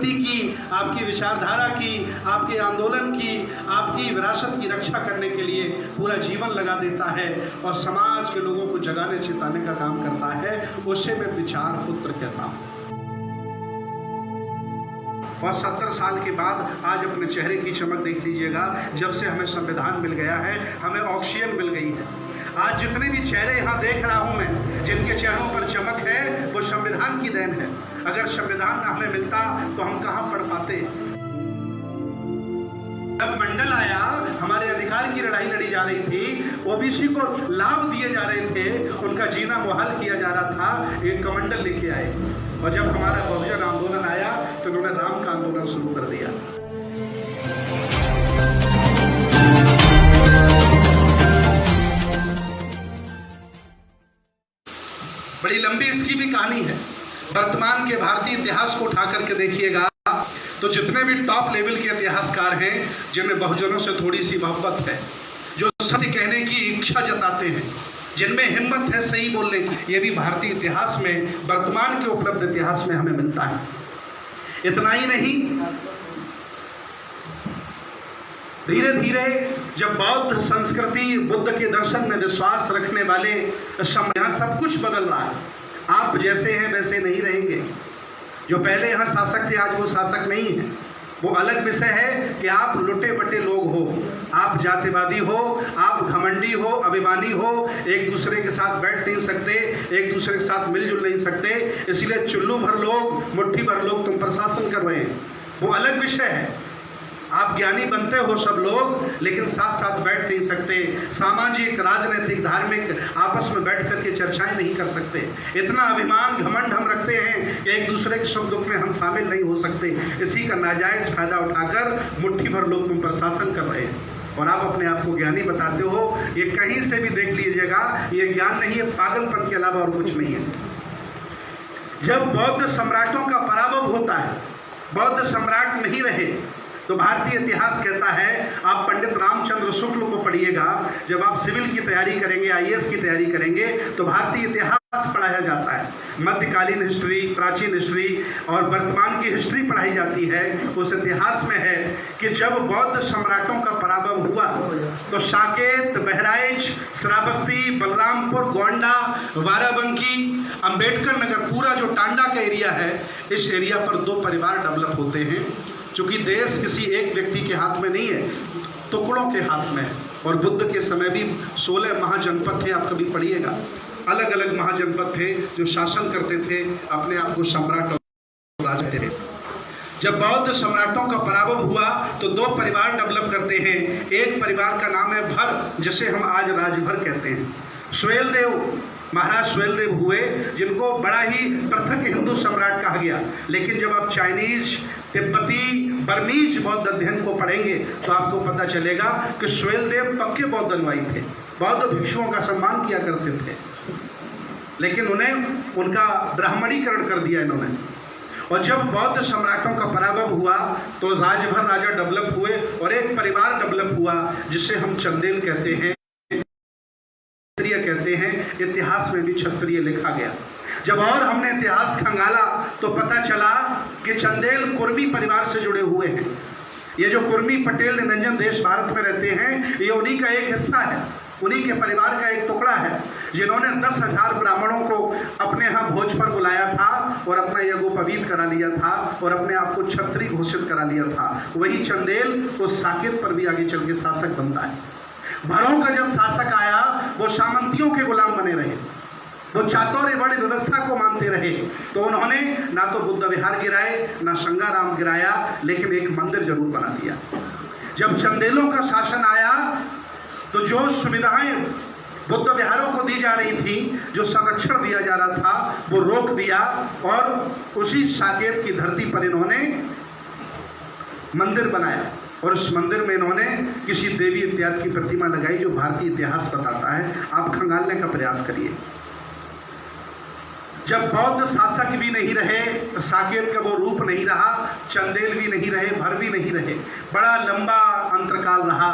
संस्कृति की, आपकी विचारधारा की, आपके आंदोलन की, आपकी विरासत की रक्षा करने के लिए पूरा जीवन लगा देता है और समाज के लोगों को जगाने चिताने का काम करता है, उसे मैं विचार पुत्र कहता हूँ। और 70 साल के बाद आज अपने चेहरे की चमक देख लीजिएगा। जब से हमें संविधान मिल गया है, हमें ऑक्सीजन मिल गई है। आज जितने भी चेहरे यहाँ देख रहा हूँ मैं, जिनके चेहरों पर चमक है, वो संविधान की देन है। अगर संविधान ना हमें मिलता तो हम कहाँ पढ़ पाते। जब मंडल आया, हमारे अधिकार की लड़ाई लड़ी जा रही थी, ओबीसी को लाभ दिए जा रहे थे, उनका जीना मुहाल किया जा रहा था, एक कमंडल लेके आए। और जब हमारा बहुजन आंदोलन आया तो उन्होंने राम का आंदोलन शुरू कर दिया। बड़ी लंबी इसकी भी कहानी है। वर्तमान के भारतीय इतिहास को उठा करके देखिएगा तो जितने भी टॉप लेवल के इतिहासकार हैं, जिनमें बहुजनों से थोड़ी सी मोहब्बत है, जो सत्य कहने की इच्छा जताते हैं, जिनमें हिम्मत है सही बोलने की, ये भी भारतीय इतिहास में, वर्तमान के उपलब्ध इतिहास में हमें मिलता है। इतना ही नहीं, धीरे धीरे जब बौद्ध संस्कृति, बुद्ध के दर्शन में विश्वास रखने वाले, यहाँ सब कुछ बदल रहा है। आप जैसे हैं वैसे नहीं रहेंगे। जो पहले यहाँ शासक थे, आज वो शासक नहीं है। वो अलग विषय है कि आप लुटे बटे लोग हो, आप जातिवादी हो, आप घमंडी हो, अभिमानी हो, एक दूसरे के साथ बैठ नहीं सकते, एक दूसरे के साथ मिलजुल नहीं सकते, इसलिए चुल्लू भर लोग, मुट्ठी भर लोग तुम पर शासन कर रहे हैं। वो अलग विषय है। आप ज्ञानी बनते हो सब लोग, लेकिन साथ साथ बैठ नहीं सकते, सामाजिक, राजनीतिक, धार्मिक आपस में बैठ करके चर्चाएं नहीं कर सकते। इतना अभिमान, घमंड हम रखते हैं कि एक दूसरे के सुख दुख में हम शामिल नहीं हो सकते। इसी का नाजायज फायदा उठाकर मुट्ठी भर लोग तुम पर शासन कर रहे हैं और आप अपने आप को ज्ञानी बताते हो। ये कहीं से भी देख लीजिएगा, ये ज्ञान नहीं है, पागलपन के अलावा और कुछ नहीं है। जब बौद्ध सम्राटों का पराभव होता है, बौद्ध सम्राट नहीं रहे, तो भारतीय इतिहास कहता है, आप पंडित रामचंद्र शुक्ल को पढ़िएगा, जब आप सिविल की तैयारी करेंगे, आईएएस की तैयारी करेंगे, तो भारतीय इतिहास पढ़ाया जाता है। मध्यकालीन हिस्ट्री, प्राचीन हिस्ट्री और वर्तमान की हिस्ट्री पढ़ाई जाती है। उस इतिहास में है कि जब बौद्ध सम्राटों का पराभव हुआ तो साकेत, बहराइच, श्रावस्ती, बलरामपुर, गोंडा, बाराबंकी, अंबेडकर नगर, पूरा जो टांडा का एरिया है, इस एरिया पर दो परिवार डेवलप होते हैं। चूंकि देश किसी एक व्यक्ति के हाथ में नहीं है, टुकड़ों के हाथ में है। और बुद्ध के समय भी 16 महाजनपद थे, आप कभी पढ़िएगा। अलग अलग महाजनपद थे जो शासन करते थे, अपने आप को सम्राट और राजा थे। जब बौद्ध सम्राटों का पराभव हुआ तो दो परिवार डेवलप करते हैं। एक परिवार का नाम है भर, जिसे हम आज राजभर कहते हैं। स्वेलदेव, महाराज स्वेलदेव हुए, जिनको बड़ा ही पृथक हिंदू सम्राट कहा गया। लेकिन जब आप चाइनीज, तिब्बती, बर्मीज बौद्ध अध्ययन को पढ़ेंगे तो आपको पता चलेगा कि स्वेलदेव पक्के बौद्ध अनुयायी थे, बौद्ध भिक्षुओं का सम्मान किया करते थे, लेकिन उन्हें उनका ब्राह्मणीकरण कर दिया इन्होंने। और जब बौद्ध सम्राटों का पराभव हुआ तो राजभर राजा डेवलप हुए और एक परिवार डेवलप हुआ जिसे हम चंदेल कहते हैं, क्षत्रिय कहते हैं। इतिहास में भी क्षत्रिय लिखा गया। जब और हमने इतिहास खंगाला तो पता चला कि चंदेल कुर्मी परिवार से जुड़े हुए हैं। ये जो कुर्मी, पटेल, निरंजन देश भारत में रहते हैं, ये उन्हीं का एक हिस्सा है, उन्हीं के परिवार का एक टुकड़ा है, जिन्होंने 10,000 ब्राह्मणों को अपने यहाँ भोज पर बुलाया था और अपना यज्ञोपवीत करा लिया था और अपने आप को क्षत्रिय घोषित करा लिया था। वही चंदेल उस साकेत पर भी आगे चल के शासक बनता है। भरों का जब शासक आया, वो सामंतियों के गुलाम बने रहे, वो चातुर्य वर्ण व्यवस्था को मानते रहे। तो उन्होंने ना तो बुद्ध विहार गिराए, ना संगाराम गिराया, लेकिन एक मंदिर जरूर बना दिया। जब चंदेलों का शासन आया तो जो सुविधाएं बुद्ध विहारों को दी जा रही थी, जो संरक्षण दिया जा रहा था, वो रोक दिया और उसी साकेत की धरती पर इन्होंने मंदिर बनाया और उस मंदिर में इन्होंने किसी देवी इत्यादि की प्रतिमा लगाई, जो भारतीय इतिहास बताता है। आप खंगालने का प्रयास करिए। जब बौद्ध शासक भी नहीं रहे, साकेत का वो रूप नहीं रहा, चंदेल भी नहीं रहे, भर भी नहीं रहे, बड़ा लंबा अंतरकाल रहा।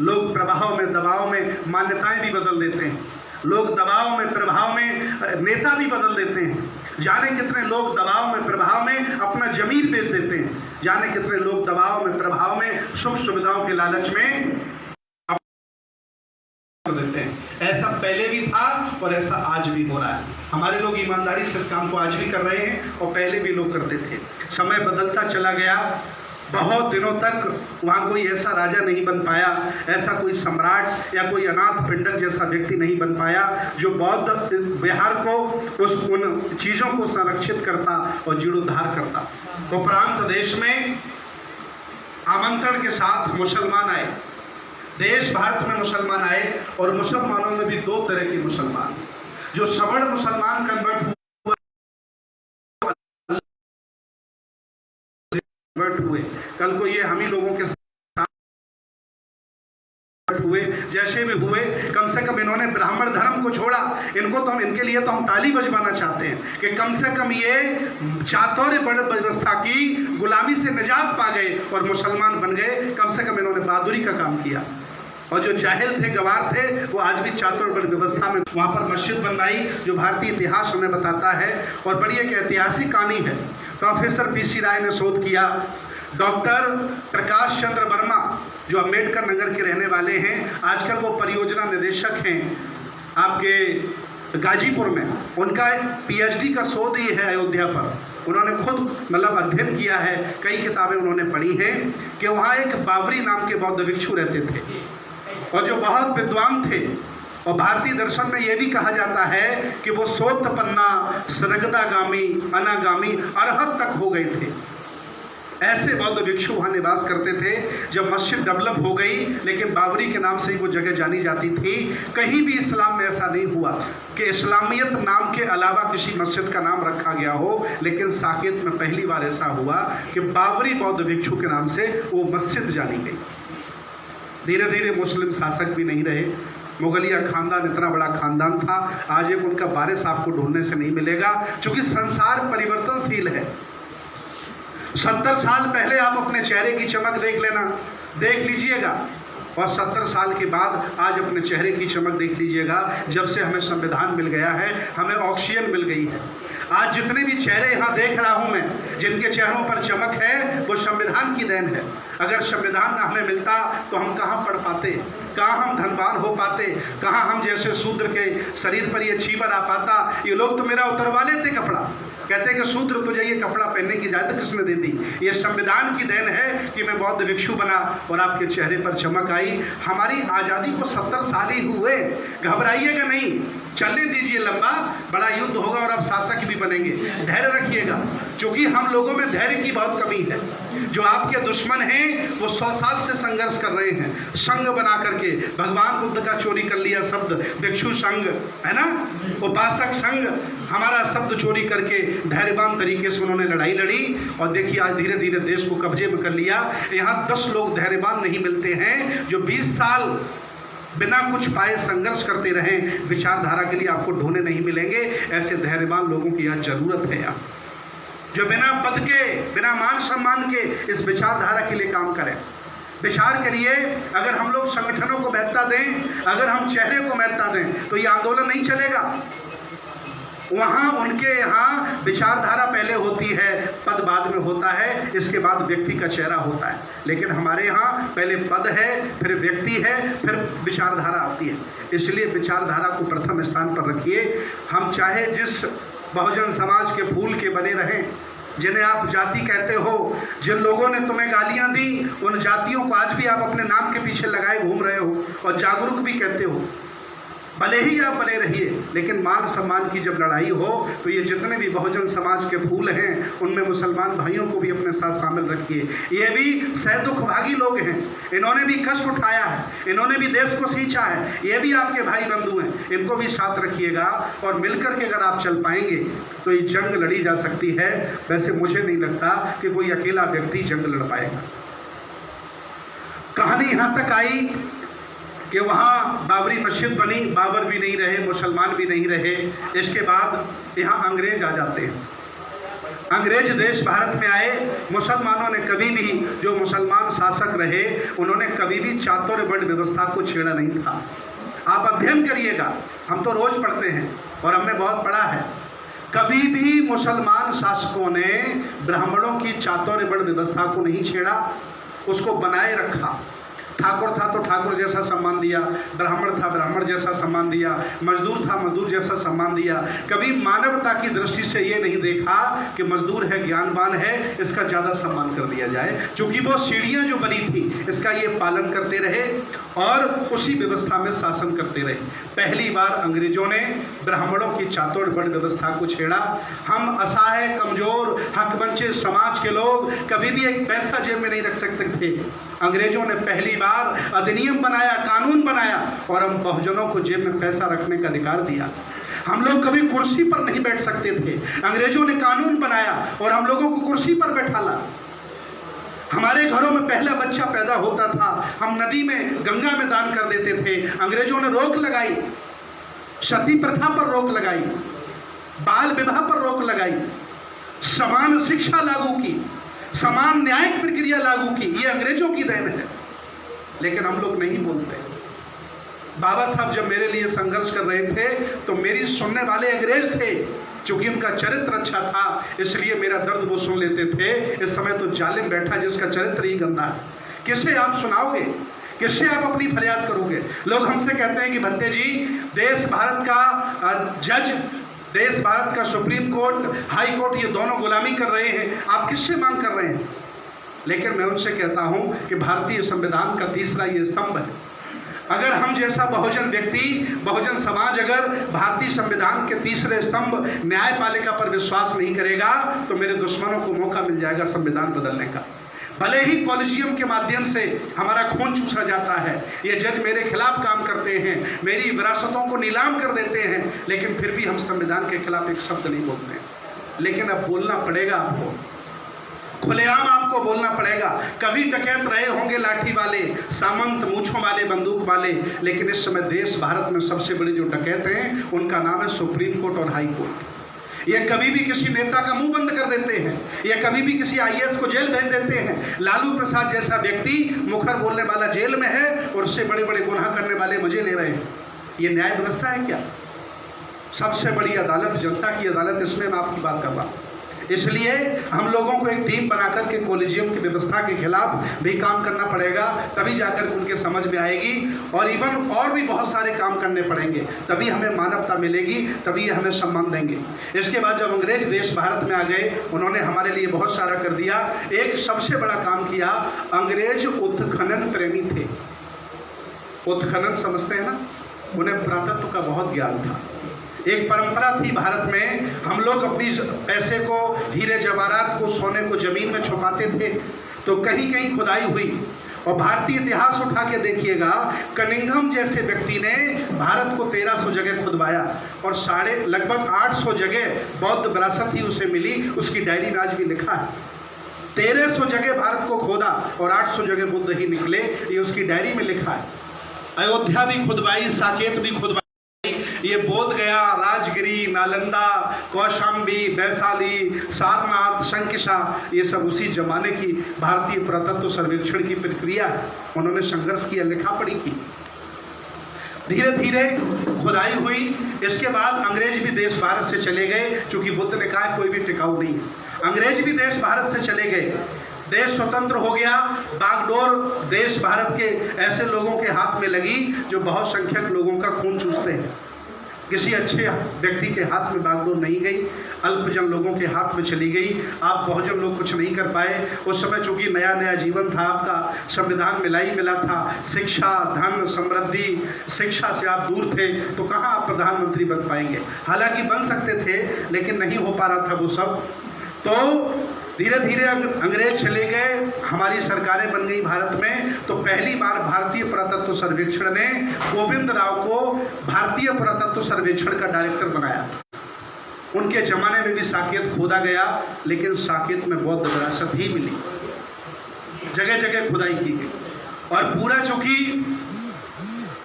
लोग प्रभाव में, दबाव में मान्यताएं भी बदल देते हैं, लोग दबाव में, प्रभाव में नेता भी बदल देते हैं। जाने कितने लोग दबाव में प्रभाव में अपना जमीन बेच देते हैं, जाने कितने लोग दबाव में प्रभाव में सुख सुविधाओं के लालच में देते हैं। ऐसा पहले भी था और ऐसा आज भी हो रहा है। हमारे लोग ईमानदारी से इस काम को आज भी कर रहे हैं और पहले भी लोग करते थे। समय बदलता चला गया, बहुत दिनों तक वहाँ कोई ऐसा राजा नहीं बन पाया, ऐसा कोई सम्राट या कोई अनाथ पिंडक जैसा व्यक्ति नहीं बन पाया जो बौद्ध बिहार को उन चीज़ों को संरक्षित करता और जीर्णोद्धार करता। उपरांत देश में आमंत्रण के साथ मुसलमान आए, देश भारत में मुसलमान आए और मुसलमानों में भी दो तरह के मुसलमान, जो सवर्ण मुसलमान कन्वर्ट हुए, कल को ये हम ही लोगों के साथ हुए, जैसे भी हुए, कम से कम इन्होंने ब्राह्मण धर्म को छोड़ा। इनको तो हम, इनके लिए तो हम ताली बजवाना चाहते हैं कि कम से कम ये चातुर्य व्यवस्था की गुलामी से निजात पा गए और मुसलमान बन गए। कम से कम इन्होंने बहादुरी का काम किया। और जो जाहिल थे, गवार थे, वो आज भी चातुर्य व्यवस्था में वहाँ पर मस्जिद बनवाई, जो भारतीय इतिहास हमें बताता है और बड़ी एक ऐतिहासिक कहानी है। प्रोफेसर पीसी राय ने शोध किया, डॉक्टर प्रकाश चंद्र वर्मा जो अम्बेडकर नगर के रहने वाले हैं, आजकल वो परियोजना निदेशक हैं आपके गाजीपुर में, उनका पीएचडी का शोध ये है अयोध्या पर। उन्होंने खुद मतलब अध्ययन किया है, कई किताबें उन्होंने पढ़ी हैं कि वहाँ एक बाबरी नाम के बौद्ध भिक्षु रहते थे और जो बहुत विद्वान थे। और भारतीय दर्शन में यह भी कहा जाता है कि वो सोतपन्ना सनगदागामी अनागामी अरहत तक हो गए थे। ऐसे बौद्ध भिक्षु वहाँ निवास करते थे। जब मस्जिद डेवलप हो गई, लेकिन बाबरी के नाम से ही वो जगह जानी जाती थी। कहीं भी इस्लाम में ऐसा नहीं हुआ कि इस्लामियत नाम के अलावा किसी मस्जिद का नाम रखा गया हो, लेकिन साकेत में पहली बार ऐसा हुआ कि बाबरी बौद्ध भिक्षु के नाम से वो मस्जिद जानी गई। धीरे धीरे मुस्लिम शासक भी नहीं रहे। मुगलिया खानदान इतना बड़ा खानदान था, आज एक उनका वारिस आपको ढूंढने से नहीं मिलेगा, क्योंकि संसार परिवर्तनशील है। 70 साल पहले आप अपने चेहरे की चमक देख लेना, देख लीजिएगा, और 70 साल के बाद आज अपने चेहरे की चमक देख लीजिएगा। जब से हमें संविधान मिल गया है, हमें ऑक्सीजन मिल गई है। आज जितने भी चेहरे यहाँ देख रहा हूँ मैं, जिनके चेहरों पर चमक है, वो संविधान की देन है। अगर संविधान ना हमें मिलता तो हम कहाँ पढ़ पाते, कहाँ हम धनवान हो पाते, कहाँ हम जैसे शूद्र के शरीर पर ये चीबर आ पाता। ये लोग तो मेरा उतरवा लेते कपड़ा, कहते हैं कि शूद्र तुझे ये कपड़ा पहनने की इजाजत किसने दे दी। ये संविधान की देन है कि मैं बौद्ध भिक्षु बना और आपके चेहरे पर चमक आई। हमारी आज़ादी को 70 साल ही हुए, घबराइएगा नहीं, चलने दीजिए, लंबा बड़ा युद्ध होगा और अब शासक भी बनेंगे, धैर्य रखिएगा, क्योंकि हम लोगों में धैर्य की बहुत कमी है। जो आपके दुश्मन हैं वो 100 साल से संघर्ष कर रहे हैं, संघ बना करके। भगवान बुद्ध का चोरी कर लिया शब्द, भिक्षु संघ है ना, उपासक संघ, हमारा शब्द चोरी करके धैर्यवान तरीके से उन्होंने लड़ाई लड़ी और देखिए आज धीरे धीरे देश को कब्जे में कर लिया। यहाँ 10 लोग धैर्यवान नहीं मिलते हैं जो 20 साल बिना कुछ पाए संघर्ष करते रहे। विचारधारा के लिए आपको ढूंढे नहीं मिलेंगे। ऐसे धैर्यवान लोगों की आज जरूरत है, यहाँ जो बिना पद के, बिना मान सम्मान के इस विचारधारा के लिए काम करें। विचार करिए, अगर हम लोग संगठनों को महत्ता दें, अगर हम चेहरे को महत्ता दें, तो ये आंदोलन नहीं चलेगा। वहाँ उनके यहाँ विचारधारा पहले होती है, पद बाद में होता है, इसके बाद व्यक्ति का चेहरा होता है। लेकिन हमारे यहाँ पहले पद है, फिर व्यक्ति है, फिर विचारधारा आती है। इसलिए विचारधारा को प्रथम स्थान पर रखिए। हम चाहे जिस बहुजन समाज के फूल के बने रहें, जिन्हें आप जाति कहते हो, जिन लोगों ने तुम्हें गालियाँ दी, उन जातियों को आज भी आप अपने नाम के पीछे लगाए घूम रहे हो और जागरूक भी कहते हो, भले ही आप बने रहिए। लेकिन मान सम्मान की जब लड़ाई हो तो ये जितने भी बहुजन समाज के फूल हैं, उनमें मुसलमान भाइयों को भी अपने साथ शामिल रखिए। ये भी सहदुखभागी लोग हैं, इन्होंने भी कष्ट उठाया है, इन्होंने भी देश को सींचा है, ये भी आपके भाई बंधु हैं, इनको भी साथ रखिएगा। और मिलकर के अगर आप चल पाएंगे तो ये जंग लड़ी जा सकती है। वैसे मुझे नहीं लगता कि कोई अकेला व्यक्ति जंग लड़ पाएगा। कहानी यहाँ तक आई कि वहाँ बाबरी मस्जिद बनी, बाबर भी नहीं रहे, मुसलमान भी नहीं रहे। इसके बाद यहाँ अंग्रेज आ जाते हैं। अंग्रेज देश भारत में आए। मुसलमानों ने कभी भी, जो मुसलमान शासक रहे, उन्होंने कभी भी चातुर्य वर्ण व्यवस्था को छेड़ा नहीं था। आप अध्ययन करिएगा, हम तो रोज पढ़ते हैं और हमने बहुत पढ़ा है। कभी भी मुसलमान शासकों ने ब्राह्मणों की चातुर्वर्ण व्यवस्था को नहीं छेड़ा, उसको बनाए रखा। ठाकुर था तो ठाकुर जैसा सम्मान दिया, ब्राह्मण था ब्राह्मण जैसा सम्मान दिया, मजदूर था मजदूर जैसा सम्मान दिया। कभी मानवता की दृष्टि से ये नहीं देखा कि मजदूर है, ज्ञानवान है, इसका ज़्यादा सम्मान कर दिया जाए। क्योंकि वो सीढ़ियाँ जो बनी थी इसका ये पालन करते रहे और उसी व्यवस्था में शासन करते रहे। पहली बार अंग्रेजों ने ब्राह्मणों की चातुर्वर्ण व्यवस्था को छेड़ा। हम असहाय, कमजोर, हकवंचित समाज के लोग कभी भी एक पैसा जेब में नहीं रख सकते थे। अंग्रेजों ने पहली बार अधिनियम बनाया, कानून बनाया और हम बहुजनों को जेब में पैसा रखने का अधिकार दिया। हम लोग कभी कुर्सी पर नहीं बैठ सकते थे, अंग्रेजों ने कानून बनाया और हम लोगों को कुर्सी पर बैठाला। हमारे घरों में पहला बच्चा पैदा होता था, हम नदी में, गंगा में दान कर देते थे। अंग्रेजों ने रोक लगाई, सती प्रथा पर रोक लगाई, बाल विवाह पर रोक लगाई, समान शिक्षा लागू की, समान न्यायिक प्रक्रिया लागू की। ये अंग्रेजों की देन है, लेकिन हम लोग नहीं बोलते। बाबा साहब जब मेरे लिए संघर्ष कर रहे थे तो मेरी सुनने वाले अंग्रेज थे, क्योंकि उनका चरित्र अच्छा था इसलिए मेरा दर्द वो सुन लेते थे। इस समय तो जालिम बैठा जिसका चरित्र ही गंदा है, किससे आप सुनाओगे, किससे आप अपनी फरियाद करोगे? लोग हमसे कहते हैं कि भंते जी, देश भारत का जज, देश भारत का सुप्रीम कोर्ट, हाई कोर्ट, ये दोनों गुलामी कर रहे हैं, आप किससे मांग कर रहे हैं? लेकिन मैं उनसे कहता हूं कि भारतीय संविधान का तीसरा ये स्तंभ है। अगर हम जैसा बहुजन व्यक्ति, बहुजन समाज अगर भारतीय संविधान के तीसरे स्तंभ न्यायपालिका पर विश्वास नहीं करेगा तो मेरे दुश्मनों को मौका मिल जाएगा संविधान बदलने का। भले ही कॉलेजियम के माध्यम से हमारा खून चूसा जाता है, ये जज मेरे खिलाफ काम करते हैं, मेरी विरासतों को नीलाम कर देते हैं, लेकिन फिर भी हम संविधान के खिलाफ एक शब्द नहीं बोलते। लेकिन अब बोलना पड़ेगा आपको, खुलेआम आपको बोलना पड़ेगा। कभी डकैत रहे होंगे लाठी वाले, सामंत, मूंछों वाले, बंदूक वाले, लेकिन इस समय देश भारत में सबसे बड़े जो डकैत हैं उनका नाम है सुप्रीम कोर्ट और हाई कोर्ट। ये कभी भी किसी नेता का मुंह बंद कर देते हैं, ये कभी भी किसी आईएएस को जेल भेज देते हैं। लालू प्रसाद जैसा व्यक्ति मुखर बोलने वाला जेल में है और उससे बड़े बड़े गुनाह करने वाले मजे ले रहे हैं। ये न्याय व्यवस्था है क्या? सबसे बड़ी अदालत, जनता की अदालत, इसमें मैं आपकी बात कर रहा हूँ। इसलिए हम लोगों को एक टीम बनाकर के कॉलेजियम की व्यवस्था के खिलाफ भी काम करना पड़ेगा, तभी जाकर उनके समझ में आएगी। और इवन और भी बहुत सारे काम करने पड़ेंगे, तभी हमें मानवता मिलेगी, तभी हमें सम्मान देंगे। इसके बाद जब अंग्रेज देश भारत में आ गए, उन्होंने हमारे लिए बहुत सारा कर दिया। एक सबसे बड़ा काम किया, अंग्रेज उत्खनन प्रेमी थे। उत्खनन समझते हैं ना, उन्हें पुरातत्व का बहुत ज्ञान था। एक परंपरा थी भारत में, हम लोग अपनी पैसे को, हीरे जवाहरात को, सोने को जमीन में छुपाते थे, तो कहीं कहीं खुदाई हुई। और भारतीय इतिहास उठा के देखिएगा, कनिंघम जैसे व्यक्ति ने भारत को 1300 जगह खुदवाया और लगभग 800 जगह बौद्ध विरासत ही उसे मिली। उसकी डायरी में आज भी लिखा है 1300 जगह भारत को खोदा और 800 जगह बुद्ध ही निकले, ये उसकी डायरी में लिखा है। अयोध्या भी खुदवाई, साकेत भी खुदवाई, ये बोध गया, राजगिरी, नालंदा, कौशाम्बी, वैशाली, सारनाथ, शंकिशा, ये सब उसी जमाने की भारतीय पुरातत्व सर्वेक्षण की प्रक्रिया है। उन्होंने संघर्ष किया, लिखा पढ़ी की, धीरे धीरे खुदाई हुई। इसके बाद अंग्रेज भी देश भारत से चले गए, क्योंकि बुद्ध ने कहा कोई भी टिकाऊ नहीं है। अंग्रेज भी देश भारत से चले गए, देश स्वतंत्र हो गया। बागडोर देश भारत के ऐसे लोगों के हाथ में लगी जो बहुत संख्यक लोगों का खून चूसते हैं। किसी अच्छे व्यक्ति के हाथ में बागडोर नहीं गई, अल्पजन लोगों के हाथ में चली गई। आप बहुजन लोग कुछ नहीं कर पाए। उस समय चूंकि नया नया जीवन था आपका, संविधान मिला ही मिला था, शिक्षा, धन, समृद्धि, शिक्षा से आप दूर थे, तो कहाँ आप प्रधानमंत्री बन पाएंगे? हालांकि बन सकते थे, लेकिन नहीं हो पा रहा था वो सब। तो धीरे धीरे अंग्रेज चले गए, हमारी सरकारें बन गई भारत में। तो पहली बार भारतीय पुरातत्व सर्वेक्षण ने गोविंद राव को भारतीय पुरातत्व सर्वेक्षण का डायरेक्टर बनाया। उनके जमाने में भी साकेत खोदा गया, लेकिन साकेत में बौद्ध विरासत ही मिली, जगह जगह खुदाई की गई। और पूरा चूंकि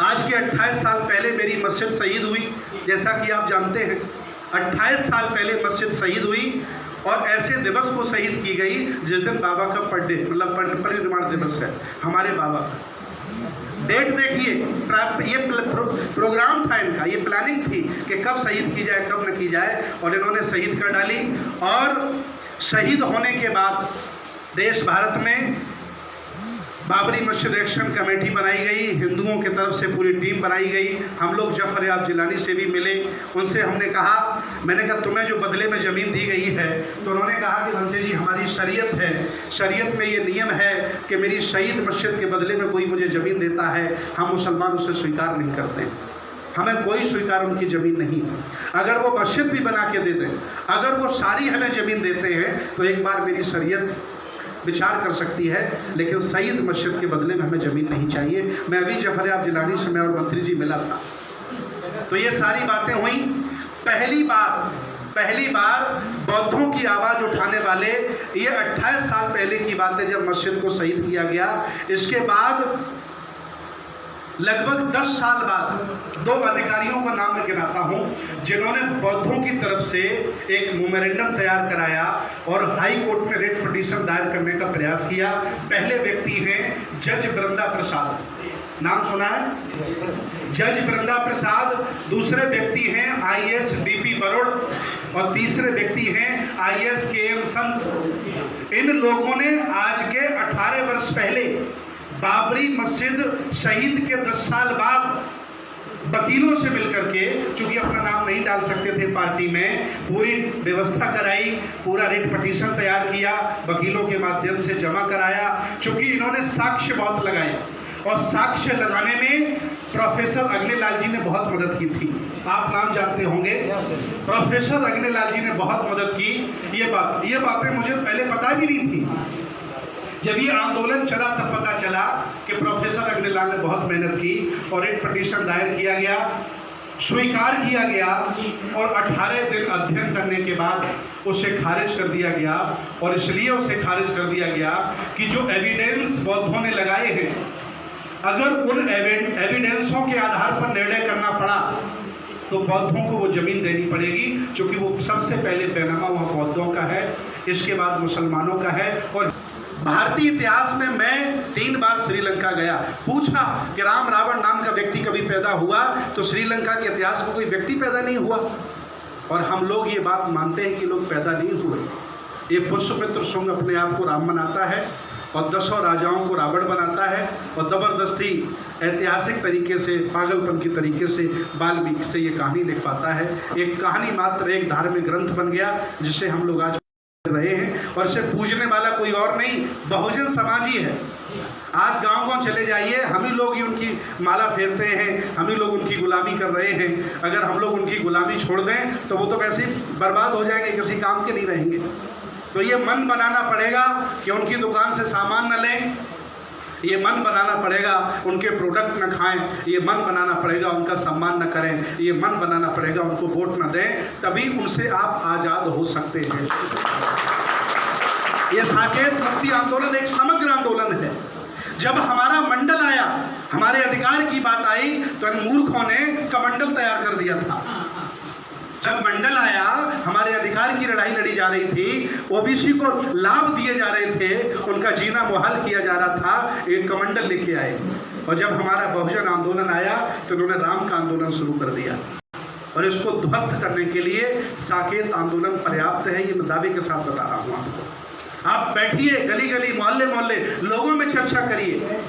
आज के 28 साल पहले मेरी मस्जिद शहीद हुई, जैसा कि आप जानते हैं 28 साल पहले मस्जिद शहीद हुई, और ऐसे दिवस को शहीद की गई जिस दिन बाबा का बर्थडे, मतलब परिनिर्वाण दिवस है हमारे बाबा का। डेट देखिए, ये प्रोग्राम था इनका, ये प्लानिंग थी कि कब शहीद की जाए कब न की जाए, और इन्होंने शहीद कर डाली। और शहीद होने के बाद देश भारत में बाबरी मस्जिद एक्शन कमेटी बनाई गई, हिंदुओं की तरफ से पूरी टीम बनाई गई। हम लोग जफर याब जिलानी से भी मिले, उनसे हमने कहा, मैंने कहा तुम्हें जो बदले में ज़मीन दी गई है, तो उन्होंने कहा कि भंते जी हमारी शरीयत है, शरीयत में ये नियम है कि मेरी शहीद मस्जिद के बदले में कोई मुझे ज़मीन देता है, हम मुसलमान उसे स्वीकार नहीं करते, हमें कोई स्वीकार उनकी ज़मीन नहीं। अगर वो मस्जिद भी बना के दे दें, अगर वो सारी हमें ज़मीन देते हैं, तो एक बार मेरी शरीयत विचार कर सकती है, लेकिन सईद मस्जिद के बदले में हमें ज़मीन नहीं चाहिए। मैं अभी जफर याब जिलानी से मैं और मंत्री जी मिला था, तो ये सारी बातें हुई। पहली बार बौद्धों की आवाज़ उठाने वाले, ये 28 साल पहले की बात है जब मस्जिद को शहीद किया गया। इसके बाद लगभग 10 साल बाद 2 अधिकारियों का नाम मैं गिनाता हूं जिन्होंने बौद्धों की तरफ से एक मेमोरेंडम तैयार कराया और हाई कोर्ट में रिट पिटीशन दायर करने का प्रयास किया। पहले व्यक्ति हैं जज वृंदा प्रसाद, नाम सुना है? जज वृंदा प्रसाद। दूसरे व्यक्ति हैं IAS DP बरुड़, और तीसरे व्यक्ति हैं IAS KM संत। इन लोगों ने आज के 18 वर्ष पहले बाबरी मस्जिद शहीद के 10 साल बाद वकीलों से मिलकर के, चूंकि अपना नाम नहीं डाल सकते थे पार्टी में, पूरी व्यवस्था कराई, पूरा रिट पिटीशन तैयार किया, वकीलों के माध्यम से जमा कराया। चूंकि इन्होंने साक्ष्य बहुत लगाए, और साक्ष्य लगाने में प्रोफेसर अग्निलाल जी ने बहुत मदद की थी। आप नाम जानते होंगे, प्रोफेसर अग्निलाल जी ने बहुत मदद की। ये बातें मुझे पहले पता भी नहीं थी। जब ये आंदोलन चला तब पता चला कि प्रोफेसर अग्निलाल ने बहुत मेहनत की और एक पिटीशन दायर किया गया, स्वीकार किया गया, और 18 दिन अध्ययन करने के बाद उसे खारिज कर दिया गया। और इसलिए उसे खारिज कर दिया गया कि जो एविडेंस बौद्धों ने लगाए हैं, अगर उन एविडेंसों के आधार पर निर्णय करना पड़ा तो बौद्धों को वो ज़मीन देनी पड़ेगी, क्योंकि वो सबसे पहले पैनामा वहाँ बौद्धों का है, इसके बाद मुसलमानों का है। और भारतीय इतिहास में मैं 3 बार श्रीलंका गया, पूछा कि राम रावण नाम का व्यक्ति कभी पैदा हुआ, तो श्रीलंका के इतिहास में कोई व्यक्ति पैदा नहीं हुआ। और हम लोग ये बात मानते हैं कि लोग पैदा नहीं हुए। ये पुष्यमित्र शुंग अपने आप को राम बनाता है और 10 राजाओं को रावण बनाता है, और ज़बरदस्ती ऐतिहासिक तरीके से, पागलपन की तरीके से वाल्मीकि से ये कहानी लिख पाता है। एक कहानी मात्र एक धार्मिक ग्रंथ बन गया जिसे हम लोग आज रहे हैं, और इसे पूजने वाला कोई और नहीं, बहुजन समाज ही है। आज गांव-गांव चले जाइए, हम ही लोग ही उनकी माला फेरते हैं, हम ही लोग उनकी गुलामी कर रहे हैं। अगर हम लोग उनकी गुलामी छोड़ दें तो वो तो वैसे ही बर्बाद हो जाएंगे, किसी काम के नहीं रहेंगे। तो ये मन बनाना पड़ेगा कि उनकी दुकान से सामान न लें, ये मन बनाना पड़ेगा उनके प्रोडक्ट न खाएं, ये मन बनाना पड़ेगा उनका सम्मान न करें, ये मन बनाना पड़ेगा उनको वोट न दें, तभी उनसे आप आज़ाद हो सकते हैं। ये साकेत मुक्ति आंदोलन एक समग्र आंदोलन है। जब हमारा मंडल आया, हमारे अधिकार की बात आई, तो इन मूर्खों ने कमंडल तैयार कर दिया था। जब मंडल आया, हमारे अधिकार की लड़ाई लड़ी जा रही थी, ओबीसी को लाभ दिए जा रहे थे, उनका जीना मुहाल किया जा रहा था, एक कमंडल लेके आए। और जब हमारा बहुजन आंदोलन आया तो उन्होंने राम का आंदोलन शुरू कर दिया, और इसको ध्वस्त करने के लिए साकेत आंदोलन पर्याप्त है, ये मैं दावे के साथ बता रहा हूँ आपको। आप बैठिए, गली गली, मोहल्ले मोहल्ले, लोगों में चर्चा करिए।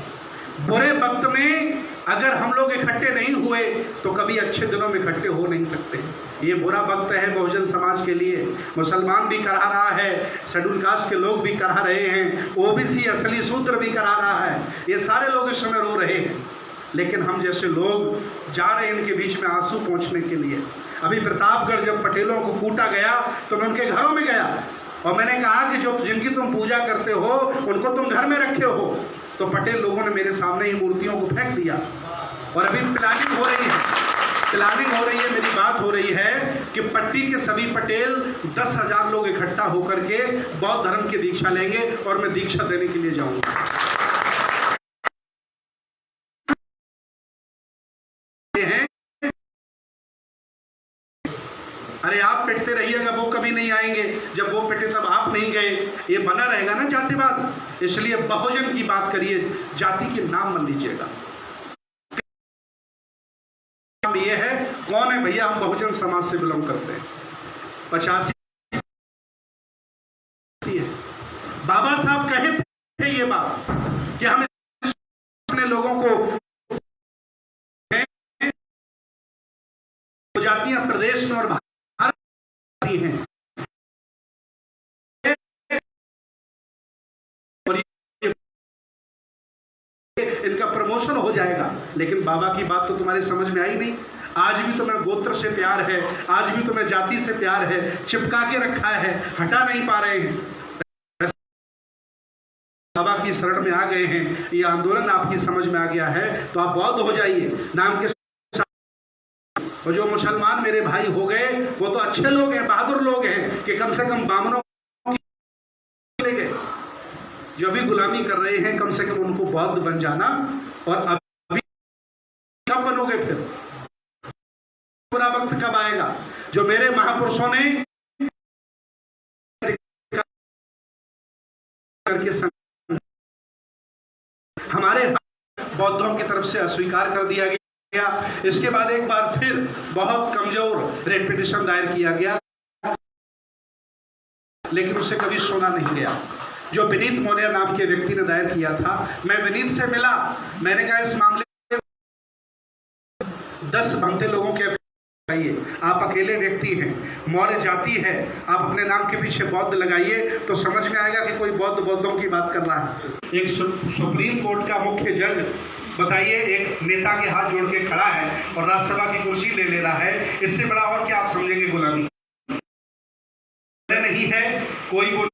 बुरे वक्त में अगर हम लोग इकट्ठे नहीं हुए तो कभी अच्छे दिनों में इकट्ठे हो नहीं सकते। ये बुरा वक्त है बहुजन समाज के लिए। मुसलमान भी करा रहा है, शेड्यूल कास्ट के लोग भी करा रहे हैं, ओबीसी असली सूत्र भी करा रहा है, ये सारे लोग इस समय रो रहे हैं। लेकिन हम जैसे लोग जा रहे हैं इनके बीच में आंसू पहुँचने के लिए। अभी प्रतापगढ़ जब पटेलों को कूटा गया तो मैं उनके घरों में गया और मैंने कहा कि जो जिनकी तुम पूजा करते हो उनको तुम घर में रखे हो। तो पटेल लोगों ने मेरे सामने ही मूर्तियों को फेंक दिया। और अभी प्लानिंग हो रही है, मेरी बात हो रही है कि पट्टी के सभी पटेल 10,000 लोग इकट्ठा होकर के बौद्ध धर्म की दीक्षा लेंगे और मैं दीक्षा देने के लिए जाऊंगा। अरे आप पिटते रहिएगा, वो कभी नहीं आएंगे। जब वो पिटे तब आप नहीं गए, ये बना रहेगा ना जातिवाद। इसलिए बहुजन की बात करिए, जाति के नाम मत लीजिएगा। हैं भैया हम बहुजन समाज से बिलोंग करते हैं, 85 है। बाबा साहब कहे थे ये बात कि हम अपने लोगों को जातियां प्रदेश में और भारत हैं और इनका प्रमोशन हो जाएगा। लेकिन बाबा की बात तो तुम्हारी समझ में आई नहीं। आज भी तुम्हें गोत्र से प्यार है, आज भी तुम्हें जाति से प्यार है, चिपका के रखा है, हटा नहीं पा रहे हैं। बाबा की शरण में आ गए हैं, ये आंदोलन आपकी समझ में आ गया है तो आप बौद्ध हो जाइए नाम के। और जो मुसलमान मेरे भाई हो गए वो तो अच्छे लोग हैं, बहादुर लोग हैं कि कम से कम बामनों ले गए। जो अभी गुलामी कर रहे हैं कम से कम उनको बौद्ध बन जाना। और अभी कब बनोगे फिर? पूरा वक्त कब आएगा जो मेरे महापुरुषों ने करके हमारे बौद्धों की तरफ से अस्वीकार कर दिया गया। इसके बाद एक बार फिर बहुत कमजोर रेट पिटिशन दायर किया गया, लेकिन उसे कभी सुना नहीं गया। जो विनीत मौर्य नाम के व्यक्ति ने दायर किया था, मैं विनीत से मिला, मैंने कहा इस मामले 10 भंते लोगों के आइए, आप अकेले व्यक्ति हैं, मौर्य जाति है, आप अपने नाम के पीछे बौद्ध लगाइए तो समझ में आएगा कि कोई बौद्धों की बात कर रहा है। एक सुप्रीम कोर्ट का मुख्य जज बताइए, एक नेता के हाथ जोड़ के खड़ा है और राज्यसभा की कुर्सी ले रहा है, इससे बड़ा और क्या आप समझेंगे गुलामी? नहीं है कोई वो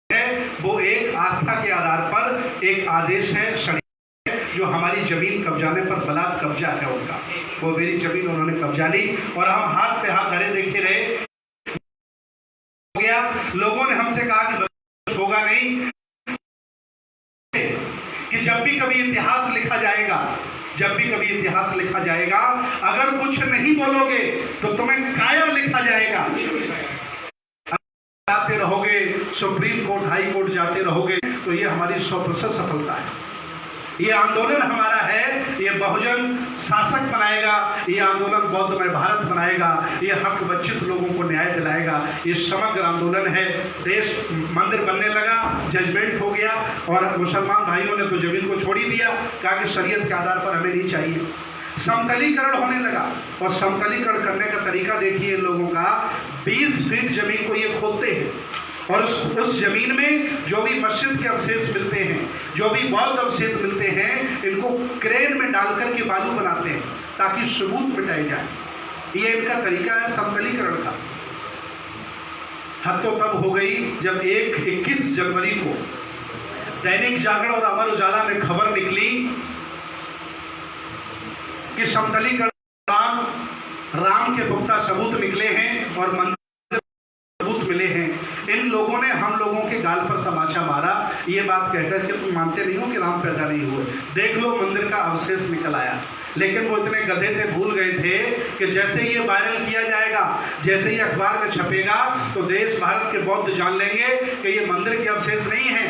है, वो एक आस्था के आधार पर एक आदेश है जो हमारी जमीन कब्जाने पर बलात् कब्जा है उनका। वो मेरी जमीन उन्होंने कब्जा ली और हम हाथ पे हाथ धरे देखे रहे। हो गया, लोगों ने हमसे कहा कि होगा नहीं, कि जब भी कभी इतिहास लिखा जाएगा, जब भी कभी इतिहास लिखा जाएगा, अगर कुछ नहीं बोलोगे तो तुम्हें कायर लिखा जाएगा। जाते रहोगे, सुप्रीम कोर्ट हाई कोर्ट जाते रहोगे, तो ये हमारी 100% सफलता है। ये आंदोलन हमारा है, ये बहुजन शासक बनाएगा, ये आंदोलन बौद्धमय भारत बनाएगा, ये हक वंचित लोगों को न्याय दिलाएगा। ये समग्र आंदोलन है। देश मंदिर बनने लगा, जजमेंट हो गया और मुसलमान भाइयों ने तो जमीन को छोड़ ही दिया, कहा कि शरीयत के आधार पर हमें नहीं चाहिए। समतलीकरण होने लगा और समतलीकरण करने का तरीका देखिए इन लोगों का, 20 फीट जमीन को ये खोदते हैं और उस जमीन में जो भी मस्जिद के अवशेष मिलते हैं, जो भी बौद्ध अवशेष मिलते हैं, इनको क्रेन में डालकर के बालू बनाते हैं ताकि सबूत मिटाई जाए। ये इनका तरीका है समतलीकरण का। हद तो तब हो गई जब 21 जनवरी को दैनिक जागरण और अमर उजाला में खबर निकली कि समतलीकरण राम के पुख्ता सबूत निकले हैं और मंदिर सबूत मिले हैं। इन लोगों ने हम लोगों के गाल पर तमाचा मारा, ये बात कहकर कि तुम मानते नहीं हो कि राम पैदा नहीं हुए, देख लो मंदिर का अवशेष निकल आया। लेकिन वो इतने गधे थे, भूल गए थे कि जैसे ये वायरल किया जाएगा, जैसे ही अखबार में छपेगा तो देश भारत के बौद्ध जान लेंगे कि ये मंदिर के अवशेष नहीं है।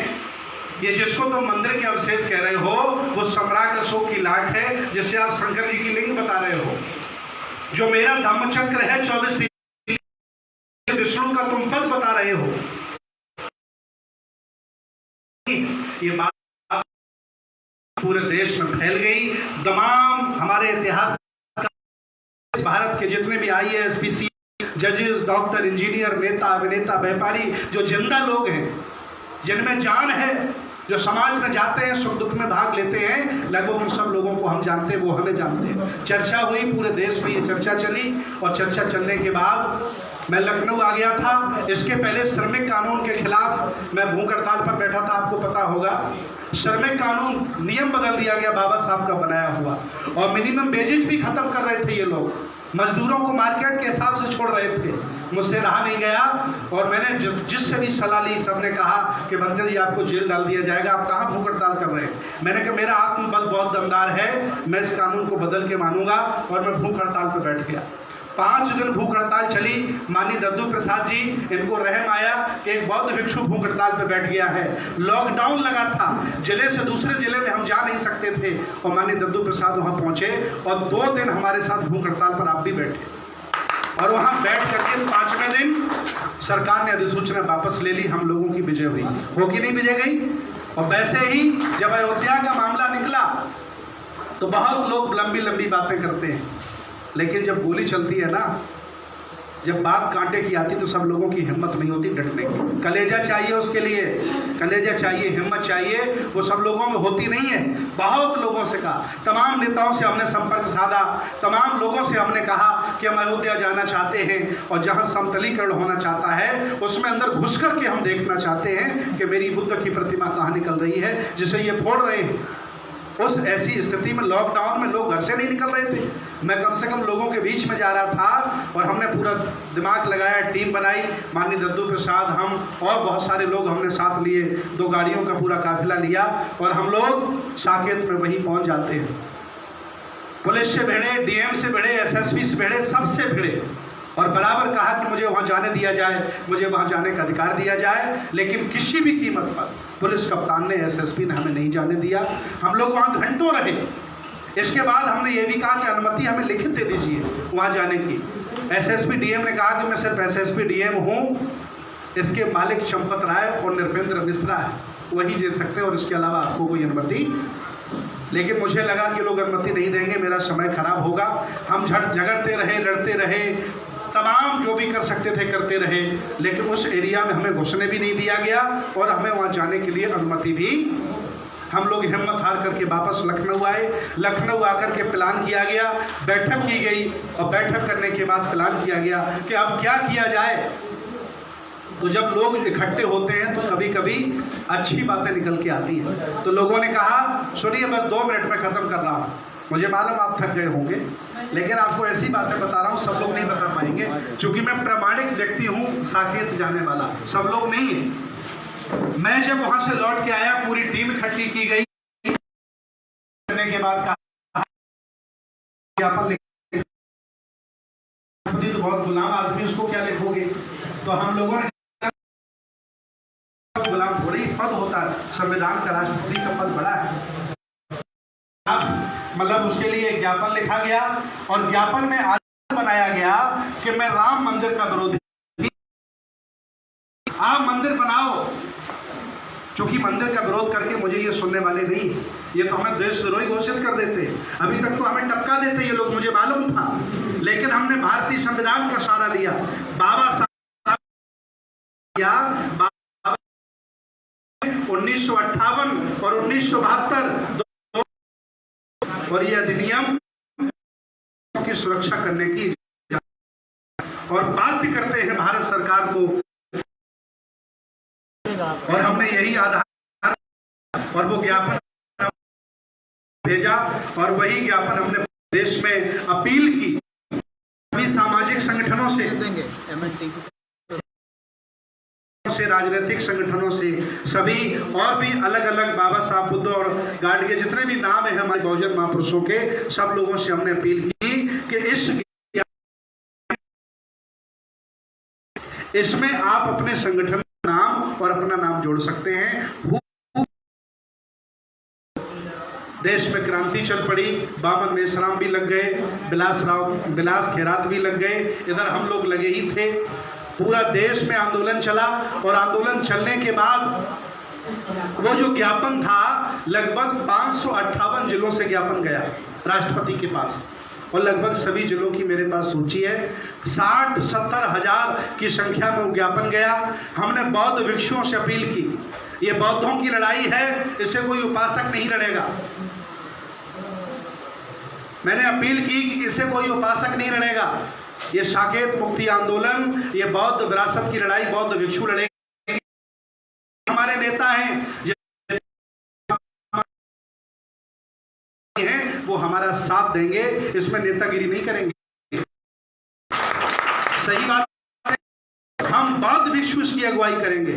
ये जिसको तुम मंदिर के अवशेष कह रहे हो वो सम्राट अशोक की लाट है, जिसे आप शंकर जी की लिंग बता रहे हो। जो मेरा धम्मचक्र है 24 विष्णु का तुम पद बता रहे हो। ये बात पूरे देश में फैल गई। तमाम हमारे इतिहास भारत के जितने भी IAS, PC, जजेस, डॉक्टर, इंजीनियर, नेता, अभिनेता, व्यापारी, जो जिंदा लोग हैं, जिनमें जान है, जो समाज में जाते हैं, सुख दुख में भाग लेते हैं, लगभग उन सब लोगों को हम जानते हैं, वो हमें जानते हैं। चर्चा हुई, पूरे देश में ये चर्चा चली और चर्चा चलने के बाद मैं लखनऊ आ गया था। इसके पहले श्रमिक कानून के खिलाफ मैं भूख हड़ताल पर बैठा था, आपको पता होगा। श्रमिक कानून नियम बदल दिया गया बाबा साहब का बनाया हुआ, और मिनिमम वेजेज भी खत्म कर रहे थे ये लोग, मजदूरों को मार्केट के हिसाब से छोड़ रहे थे। मुझसे रहा नहीं गया और मैंने जिससे भी सलाह ली, सबने कहा कि बंदे जी आपको जेल डाल दिया जाएगा, आप कहाँ भूख हड़ताल कर रहे हैं। मैंने कहा मेरा आत्मबल बहुत दमदार है, मैं इस कानून को बदल के मानूंगा, और मैं भूख हड़ताल पर बैठ गया। 5 दिन भूख हड़ताल चली। माननीय दद्दू प्रसाद जी, इनको रहम आया कि एक बौद्ध भिक्षु भूख हड़ताल पे बैठ गया है। लॉकडाउन लगा था, जिले से दूसरे जिले में हम जा नहीं सकते थे, और माननीय दद्दू प्रसाद वहां पहुंचे और 2 दिन हमारे साथ भूख हड़ताल पर आप भी बैठे, और वहां बैठ करके 5वें दिन सरकार ने अधिसूचना वापस ले ली। हम लोगों की विजय हुई, हो कि नहीं विजय गई। और वैसे ही जब अयोध्या का मामला निकला तो बहुत लोग लंबी लंबी बातें करते हैं, लेकिन जब गोली चलती है ना, जब बात कांटे की आती तो सब लोगों की हिम्मत नहीं होती डटने की। कलेजा चाहिए उसके लिए, कलेजा चाहिए, हिम्मत चाहिए, वो सब लोगों में होती नहीं है। बहुत लोगों से कहा, तमाम नेताओं से हमने संपर्क साधा, तमाम लोगों से हमने कहा कि हम अयोध्या जाना चाहते हैं, और जहां समतलीकरण होना चाहता है उसमें अंदर घुस करके हम देखना चाहते हैं कि मेरी बुद्ध की प्रतिमा कहाँ निकल रही है जिसे ये फोड़ रहे हैं। उस ऐसी स्थिति में लॉकडाउन में लोग घर से नहीं निकल रहे थे। मैं कम से कम लोगों के बीच में जा रहा था, और हमने पूरा दिमाग लगाया, टीम बनाई, माननीय दद्दू प्रसाद, हम और बहुत सारे लोग हमने साथ लिए, 2 गाड़ियों का पूरा काफिला लिया, और हम लोग साकेत में वहीं पहुंच जाते हैं। पुलिस से भिड़े, डीएम से भिड़े, एसएसपी से भिड़े, सबसे भिड़े, और बराबर कहा कि मुझे वहां जाने दिया जाए, मुझे वहां जाने का अधिकार दिया जाए, लेकिन किसी भी कीमत पर पुलिस कप्तान ने, एसएसपी ने हमें नहीं जाने दिया। हम लोग वहां घंटों रहे। इसके बाद हमने ये भी कहा कि अनुमति हमें लिखित दे दीजिए वहां जाने की। एसएसपी डीएम ने कहा कि मैं सिर्फ एसएसपी डीएम हूं, इसके मालिक चंपत राय और नृपेंद्र मिश्रा है, वही दे सकते हैं, और इसके अलावा आपको कोई अनुमति। लेकिन मुझे लगा कि लोग अनुमति नहीं देंगे, मेरा समय खराब होगा। हम झगड़ते रहे, लड़ते रहे, तमाम जो भी कर सकते थे करते रहे, लेकिन उस एरिया में हमें घुसने भी नहीं दिया गया, और हमें वहां जाने के लिए अनुमति भी। हम लोग हिम्मत हार करके वापस लखनऊ आए। लखनऊ आकर के प्लान किया गया, बैठक की गई, और बैठक करने के बाद प्लान किया गया कि अब क्या किया जाए। तो जब लोग इकट्ठे होते हैं तो कभी कभी अच्छी बातें निकल के आती हैं। तो लोगों ने कहा, सुनिए बस 2 मिनट में ख़त्म कर रहा हूँ, मुझे मालूम आप थक गए होंगे, लेकिन आपको ऐसी बातें बता रहा हूँ, सब लोग नहीं बता पाएंगे, क्योंकि मैं प्रामाणिक व्यक्ति हूँ, साकेत जाने वाला, सब लोग नहीं है। मैं जब वहां से लौट के आया, पूरी टीम इकट्ठी की गई, करने के बाद कहा तो बहुत गुलाम आदमी, उसको क्या लिखोगे। तो हम लोगों ने, गुलाम थोड़ी पद होता है, संविधान का राष्ट्रपति का पद बड़ा है। मतलब उसके लिए ज्ञापन लिखा गया, और ज्ञापन में आदेश बनाया गया कि मैं राम मंदिर का विरोधी, आप मंदिर बनाओ, क्योंकि मंदिर का विरोध करके मुझे ये सुनने वाले नहीं, ये तो हमें देशद्रोही घोषित कर देते। अभी तक तो हमें टपका देते ये लोग, मुझे मालूम था, लेकिन हमने भारतीय संविधान का सहारा लिया। बाबा साहब 1958 और 1972 और ये अधिनियम की सुरक्षा करने की, और बाध्य करते हैं भारत सरकार को, और हमने यही आधार, और वो ज्ञापन भेजा, और वही ज्ञापन हमने देश में अपील की सभी सामाजिक संगठनों से, राजनीतिक संगठनों से, सभी और भी अलग अलग बाबा साहब बुद्ध और गाडगे जितने भी नाम है हमारे बहुजन महापुरुषों के, सब लोगों से हमने अपील की कि इसमें आप अपने संगठन का नाम और अपना नाम जोड़ सकते हैं। देश में क्रांति चल पड़ी, बामन मेश्राम भी लग गए, बिलास खैरात भी लग गए, इधर हम लोग लगे ही थे। पूरा देश में आंदोलन चला, और आंदोलन चलने के बाद वो जो ज्ञापन था, लगभग 558 जिलों से ज्ञापन गया राष्ट्रपति के पास, और लगभग सभी जिलों की मेरे पास सूची है। 60-70 हजार की संख्या में ज्ञापन गया। हमने बौद्ध भिक्षुओं से अपील की, ये बौद्धों की लड़ाई है, इससे कोई उपासक नहीं लड़ेगा। मैंने अपील की कि इससे कोई उपासक नहीं लड़ेगा, ये साकेत मुक्ति आंदोलन, ये बौद्ध विरासत की लड़ाई बौद्ध भिक्षु लड़ेंगे। हमारे नेता हैं वो हमारा साथ देंगे, इसमें नेतागिरी नहीं करेंगे। सही बात है, हम बौद्ध भिक्षु की अगुवाई करेंगे,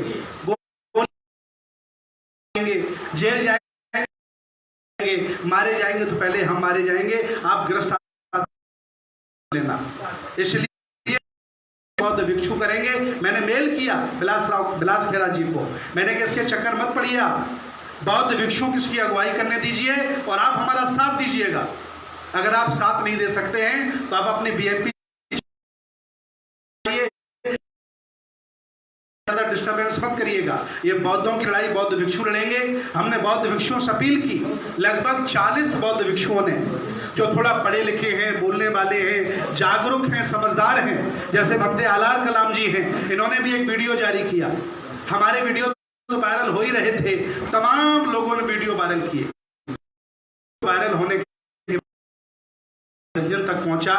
जेल जाएंगे, मारे जाएंगे तो पहले हम मारे जाएंगे। आप गिरफ्तार लेना। इसलिए बौद्ध भिक्षु करेंगे। मैंने मेल किया बिलास खेरा जी को, मैंने कहा इसके चक्कर मत पड़िए, आप बौद्ध भिक्षु किसकी अगुवाई करने दीजिए और आप हमारा साथ दीजिएगा। अगर आप साथ नहीं दे सकते हैं तो आप अपनी बीएमपी ज्यादा डिस्टर्बेंस मत करिएगा। ये बौद्धों की लड़ाई बौद्ध भिक्षु लड़ेंगे। हमने बौद्ध भिक्षुओं से अपील की, लगभग 40 बौद्ध भिक्षुओं ने, जो थोड़ा पढ़े लिखे हैं, बोलने वाले हैं, जागरूक हैं, समझदार हैं, जैसे भक्ते आलार कलाम जी हैं, इन्होंने भी एक वीडियो जारी किया। हमारे वीडियो तो वायरल हो ही रहे थे, तमाम लोगों ने वीडियो वायरल किए। वायरल होने जन तक पहुंचा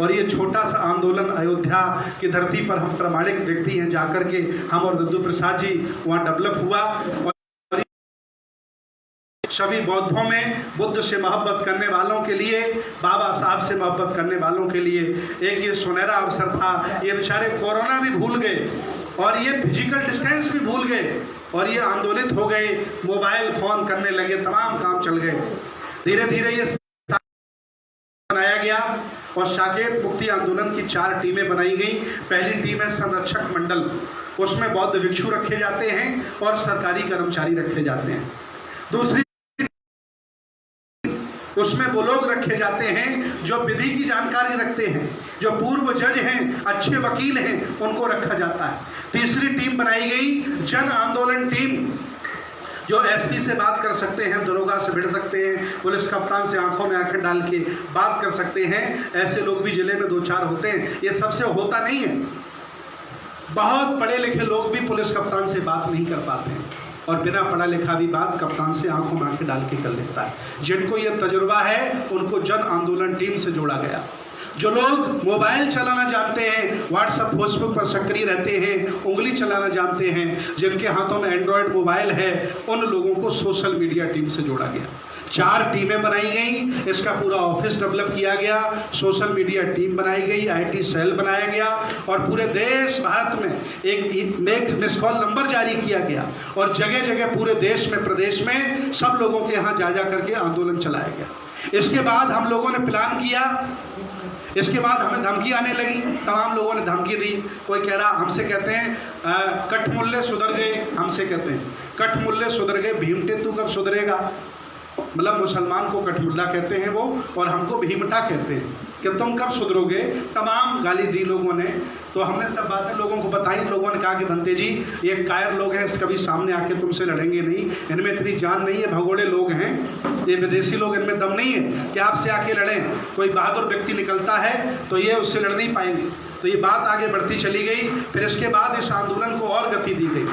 और ये छोटा सा आंदोलन अयोध्या की धरती पर, हम प्रामाणिक व्यक्ति हैं, जाकर के हम और दद्दू प्रसाद जी वहां डेवलप हुआ। और सभी बौद्धों में बुद्ध से मोहब्बत करने वालों के लिए, बाबा साहब से मोहब्बत करने वालों के लिए एक ये सुनहरा अवसर था। ये बेचारे कोरोना भी भूल गए और ये फिजिकल डिस्टेंस भी भूल गए और ये आंदोलित हो गए, मोबाइल फोन करने लगे, तमाम काम चल गए। धीरे धीरे ये बनाया गया और साकेत मुक्ति आंदोलन की 4 टीमें बनाई गई। पहली टीम है संरक्षक मंडल, उसमें बौद्ध भिक्षु रखे जाते हैं और सरकारी कर्मचारी रखे जाते हैं। दूसरी उसमें वो लोग रखे जाते हैं जो विधि की जानकारी रखते हैं, जो पूर्व जज हैं, अच्छे वकील हैं, उनको रखा जाता है। तीसरी टीम बनाई गई जन आंदोलन टीम, जो एसपी से बात कर सकते हैं, दरोगा से भिड़ सकते हैं, पुलिस कप्तान से आंखों में आंखें डाल के बात कर सकते हैं। ऐसे लोग भी जिले में 2-4 होते हैं। ये सबसे होता नहीं है। बहुत पढ़े लिखे लोग भी पुलिस कप्तान से बात नहीं कर पाते हैं और बिना पढ़ा लिखा भी बात कप्तान से आंखों में आंखें डाल के कर लेता है। जिनको ये तजुर्बा है उनको जन आंदोलन टीम से जोड़ा गया। जो लोग मोबाइल चलाना जानते हैं, व्हाट्सएप फेसबुक पर सक्रिय रहते हैं, उंगली चलाना जानते हैं, जिनके हाथों में एंड्रॉयड मोबाइल है, उन लोगों को सोशल मीडिया टीम से जोड़ा गया। 4 टीमें बनाई गई, इसका पूरा ऑफिस डेवलप किया गया, सोशल मीडिया टीम बनाई गई, आईटी सेल बनाया गया और पूरे देश भारत में एक मिस कॉल नंबर जारी किया गया और जगह जगह पूरे देश में, प्रदेश में सब लोगों के यहाँ जा करके आंदोलन चलाया गया। इसके बाद हम लोगों ने प्लान किया, इसके बाद हमें धमकी आने लगी, तमाम लोगों ने धमकी दी। कोई कह रहा, हमसे कहते हैं कठमुल्ले सुधर गए, हमसे कहते हैं कठमुल्ले सुधर गए, भीमटे तू कब सुधरेगा। मतलब मुसलमान को कठमुल्ला कहते हैं वो, और हमको भीमटा कहते हैं कि तुम कब सुधरोगे। तमाम गाली दी लोगों ने। तो हमने सब बातें लोगों को बताई। लोगों ने कहा कि भंते जी ये कायर लोग हैं, कभी सामने आके तुमसे लड़ेंगे नहीं, इनमें इतनी जान नहीं है, भगोड़े लोग हैं, ये विदेशी लोग, इनमें दम नहीं है कि आपसे आके लड़ें। कोई बहादुर व्यक्ति निकलता है तो ये उससे लड़ नहीं पाएंगे। तो ये बात आगे बढ़ती चली गई। फिर इसके बाद इस आंदोलन को और गति दी गई।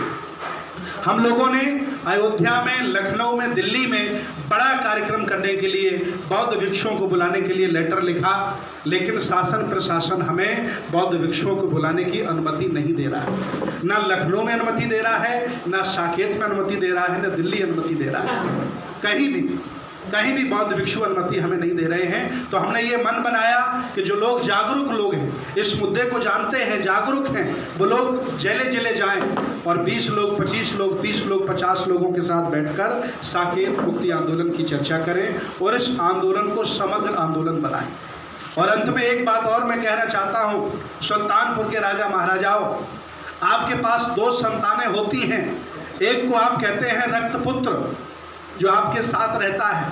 हम लोगों ने अयोध्या में, लखनऊ में, दिल्ली में बड़ा कार्यक्रम करने के लिए बौद्ध भिक्षुओं को बुलाने के लिए लेटर लिखा, लेकिन शासन प्रशासन हमें बौद्ध भिक्षुओं को बुलाने की अनुमति नहीं दे रहा है। ना लखनऊ में अनुमति दे रहा है, ना साकेत में अनुमति दे रहा है, ना दिल्ली अनुमति दे रहा है। कहीं भी बौद्ध भिक्षु अनुमति हमें नहीं दे रहे हैं। तो हमने ये मन बनाया कि जो लोग जागरूक लोग हैं, इस मुद्दे को जानते हैं, जागरूक हैं, वो लोग जेले जेले जाएं और 20 लोग, 25 लोग, 30 लोग, 50 लोगों के साथ बैठकर साकेत मुक्ति आंदोलन की चर्चा करें और इस आंदोलन को समग्र आंदोलन बनाएं। और अंत में एक बात और मैं कहना चाहता हूँ, सुल्तानपुर के राजा महाराजाओं, आपके पास 2 संतानें होती हैं। एक को आप कहते हैं रक्तपुत्र, जो आपके साथ रहता है,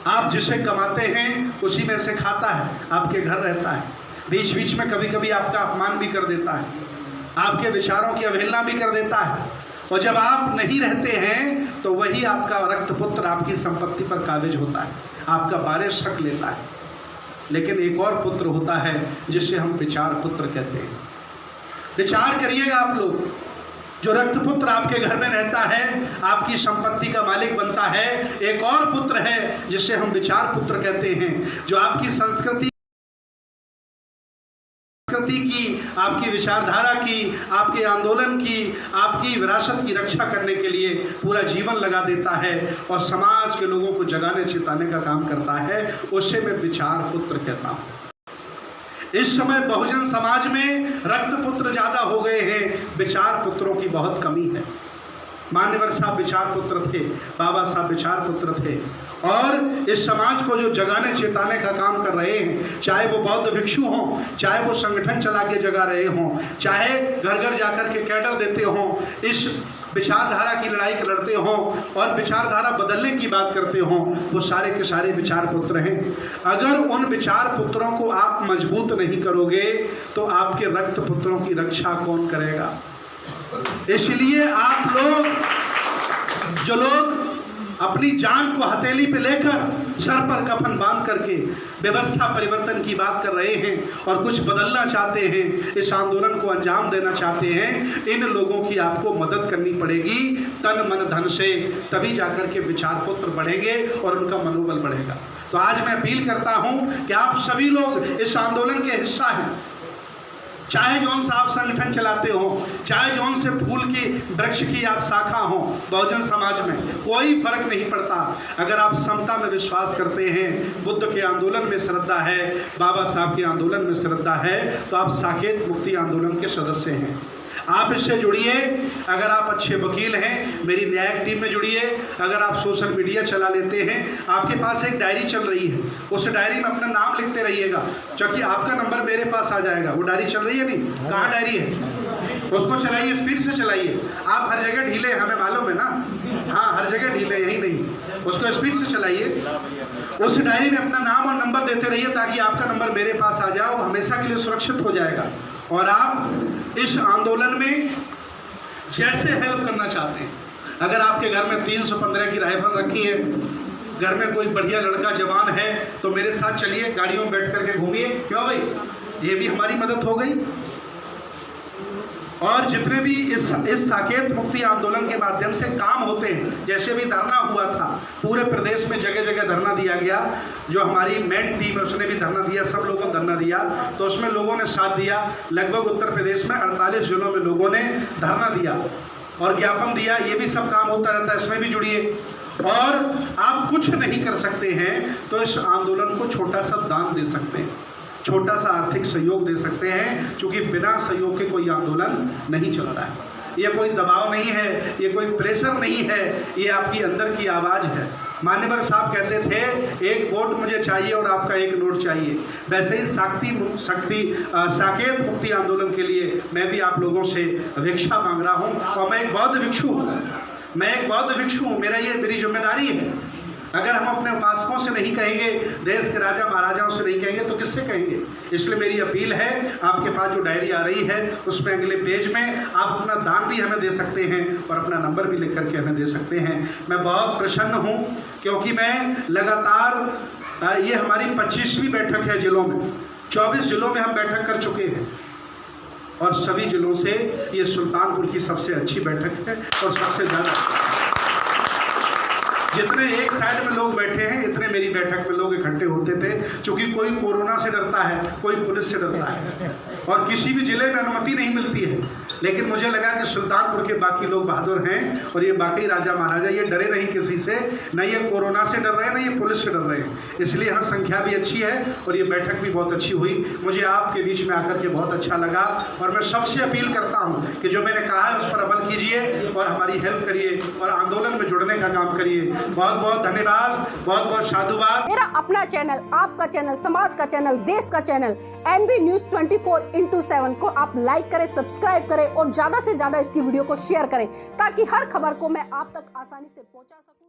आप जिसे कमाते हैं उसी में से खाता है, आपके घर रहता है, बीच बीच में कभी कभी आपका अपमान भी कर देता है, आपके विचारों की अवहेलना भी कर देता है। और जब आप नहीं रहते हैं तो वही आपका रक्तपुत्र आपकी संपत्ति पर काबिज होता है, आपका वारिस हक लेता है। लेकिन एक और पुत्र होता है जिसे हम विचार पुत्र कहते हैं। विचार करिएगा आप लोग, जो रक्तपुत्र आपके घर में रहता है, आपकी संपत्ति का मालिक बनता है। एक और पुत्र है जिसे हम विचार पुत्र कहते हैं, जो आपकी संस्कृति की, आपकी विचारधारा की, आपके आंदोलन की, आपकी विरासत की रक्षा करने के लिए पूरा जीवन लगा देता है और समाज के लोगों को जगाने चिताने का काम करता है। उसे मैं विचार पुत्र कहता हूँ। इस समय बहुजन समाज में रक्तपुत्र ज्यादा हो गए हैं, विचार पुत्रों की बहुत कमी है। मान्यवर साहब विचार पुत्र थे, बाबा साहब विचार पुत्र थे, और इस समाज को जो जगाने चेताने का काम कर रहे हैं, चाहे वो बौद्ध भिक्षु हों, चाहे वो संगठन चला के जगा रहे हों, चाहे घर घर जाकर के कैडर देते हों, इस विचारधारा की लड़ाई लड़ते हों और विचारधारा बदलने की बात करते हों, वो सारे के सारे विचार पुत्र हैं। अगर उन विचार पुत्रों को आप मजबूत नहीं करोगे तो आपके रक्त पुत्रों की रक्षा कौन करेगा? इसलिए आप लोग, जो लोग अपनी जान को हथेली पे लेकर सर पर कफन बांध करके व्यवस्था परिवर्तन की बात कर रहे हैं और कुछ बदलना चाहते हैं, इस आंदोलन को अंजाम देना चाहते हैं, इन लोगों की आपको मदद करनी पड़ेगी तन मन धन से, तभी जाकर के विचार पुत्र बढ़ेंगे और उनका मनोबल बढ़ेगा। तो आज मैं अपील करता हूं कि आप सभी लोग इस आंदोलन के हिस्सा हैं, चाहे जौन सा आप संगठन चलाते हो, चाहे जौन से फूल की वृक्ष की आप शाखा हो बहुजन समाज में, कोई फर्क नहीं पड़ता। अगर आप समता में विश्वास करते हैं, बुद्ध के आंदोलन में श्रद्धा है, बाबा साहब के आंदोलन में श्रद्धा है, तो आप साकेत मुक्ति आंदोलन के सदस्य हैं। आप इससे जुड़िए। अगर आप अच्छे वकील हैं, मेरी न्यायिक टीम में जुड़िए। अगर आप सोशल मीडिया चला लेते हैं, आपके पास एक डायरी चल रही है, उस डायरी में अपना नाम लिखते रहिएगा, क्योंकि आपका नंबर मेरे पास आ जाएगा। वो डायरी चल रही है नहीं? कहाँ डायरी है? उसको चलाइए, स्पीड से चलाइए। आप हर जगह ढीले, हमें मालूम है ना, हाँ हर जगह ढीले, यही नहीं, उसको स्पीड से चलाइए। उस डायरी में अपना नाम और नंबर देते रहिए ताकि आपका नंबर मेरे पास आ जाए, वो हमेशा के लिए सुरक्षित हो जाएगा। और आप इस आंदोलन में जैसे हेल्प करना चाहते हैं, अगर आपके घर में 315 की राइफल रखी है, घर में कोई बढ़िया लड़का जवान है, तो मेरे साथ चलिए, गाड़ियों में बैठ करके घूमिए। क्यों भाई? ये भी हमारी मदद हो गई। और जितने भी इस साकेत मुक्ति आंदोलन के माध्यम से काम होते हैं, जैसे भी धरना हुआ था, पूरे प्रदेश में जगह जगह धरना दिया गया, जो हमारी मेन टीम है उसने भी धरना दिया, सब लोगों ने धरना दिया, तो उसमें लोगों ने साथ दिया। लगभग उत्तर प्रदेश में 48 जिलों में लोगों ने धरना दिया और ज्ञापन दिया। ये भी सब काम होता रहता है, इसमें भी जुड़िए। और आप कुछ नहीं कर सकते हैं तो इस आंदोलन को छोटा सा दान दे सकते हैं, छोटा सा आर्थिक सहयोग दे सकते हैं, क्योंकि बिना सहयोग के कोई आंदोलन नहीं चलता है। ये कोई दबाव नहीं है, ये कोई प्रेशर नहीं है, ये आपकी अंदर की आवाज़ है। मान्यवर साहब कहते थे, एक वोट मुझे चाहिए और आपका एक नोट चाहिए। वैसे ही साकेत मुक्ति आंदोलन के लिए मैं भी आप लोगों से भिक्षा मांग रहा हूँ। और मैं एक बौद्ध भिक्षु हूँ, मेरी जिम्मेदारी है। अगर हम अपने उपासकों से नहीं कहेंगे, देश के राजा महाराजाओं से नहीं कहेंगे, तो किससे कहेंगे? इसलिए मेरी अपील है, आपके पास जो डायरी आ रही है उसमें अगले पेज में आप अपना दान भी हमें दे सकते हैं और अपना नंबर भी लिख करके हमें दे सकते हैं। मैं बहुत प्रसन्न हूँ, क्योंकि मैं लगातार, ये हमारी 25वीं बैठक है जिलों में, 24 जिलों में हम बैठक कर चुके हैं और सभी जिलों से ये सुल्तानपुर की सबसे अच्छी बैठक है और सबसे ज़्यादा जितने एक साइड में लोग बैठे हैं, इतने मेरी बैठक में लोग इकट्ठे होते थे, क्योंकि कोई कोरोना से डरता है, कोई पुलिस से डरता है और किसी भी जिले में अनुमति नहीं मिलती है। लेकिन मुझे लगा कि सुल्तानपुर के बाकी लोग बहादुर हैं और ये बाकी राजा महाराजा, ये डरे नहीं किसी से, न ये कोरोना से डर रहे हैं, न ये पुलिस से डर रहे हैं। इसलिए यहाँ संख्या भी अच्छी है और ये बैठक भी बहुत अच्छी हुई। मुझे आपके बीच में आकर के बहुत अच्छा लगा और मैं सबसे अपील करता हूँ कि जो मैंने कहा है उस पर अमल कीजिए और हमारी हेल्प करिए और आंदोलन में जुड़ने का काम करिए। बहुत बहुत धन्यवाद, बहुत बहुत साधुवाद। मेरा अपना चैनल, आपका चैनल, समाज का चैनल, देश का चैनल NB News 24/7 को आप लाइक करें, सब्सक्राइब करें और ज्यादा से ज्यादा इसकी वीडियो को शेयर करें, ताकि हर खबर को मैं आप तक आसानी से पहुंचा सकूं।